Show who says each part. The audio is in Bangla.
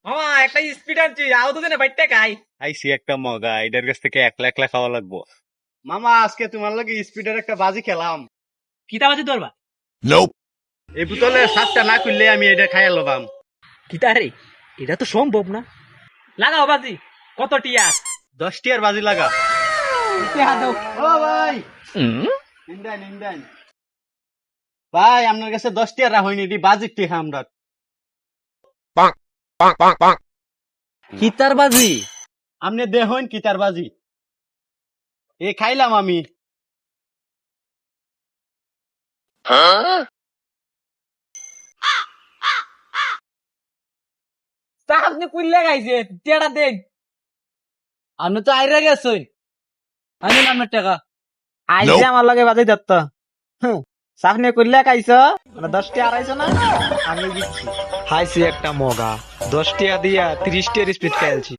Speaker 1: মামা একটা স্পিড আনছি আও তো জানে বাইটটা খাই।
Speaker 2: আইসি একটা মগা, এটার কাছ থেকে একলা একলা খাওয়া লাগবো।
Speaker 3: মামা আজকে তোমার লাগে স্পিডের একটা বাজি খেলাম।
Speaker 1: কিতা বাজে তোরবা?
Speaker 3: এই বোতলে সাতটা না খুললে আমি এটা খাইয়া লবাম।
Speaker 1: কিতা রে? এটা তো সম্ভব না। লাগাও বাজি। কত টিয়া?
Speaker 3: 10 টিয়ার বাজি লাগা।
Speaker 1: টিয়া দাও।
Speaker 3: ও ভাই নিন্দাই ভাই আপনার কাছে 10 টিয়ার হয়নি, এটি বাজি টিহা আমরা।
Speaker 1: কিতার বাজি?
Speaker 3: আপনি দেখুন কিতার বাজি এ খাইলাম আমি।
Speaker 1: তা আপনি কুইল্লা গাইছে টিয়াটা দেন।
Speaker 3: আপনি তো আইরা গেছেন, আমি আপনার টাকা।
Speaker 1: আইছে আমার লগে বাজি দত্ত। সামনে কুইল্লা খাইছ 10 টিয়া আড়াইছো না? আমি দিচ্ছি।
Speaker 4: হাইছি একটা মগা 10 টিয়া দিয়া 30 টিয়ার স্পিড খেলছি।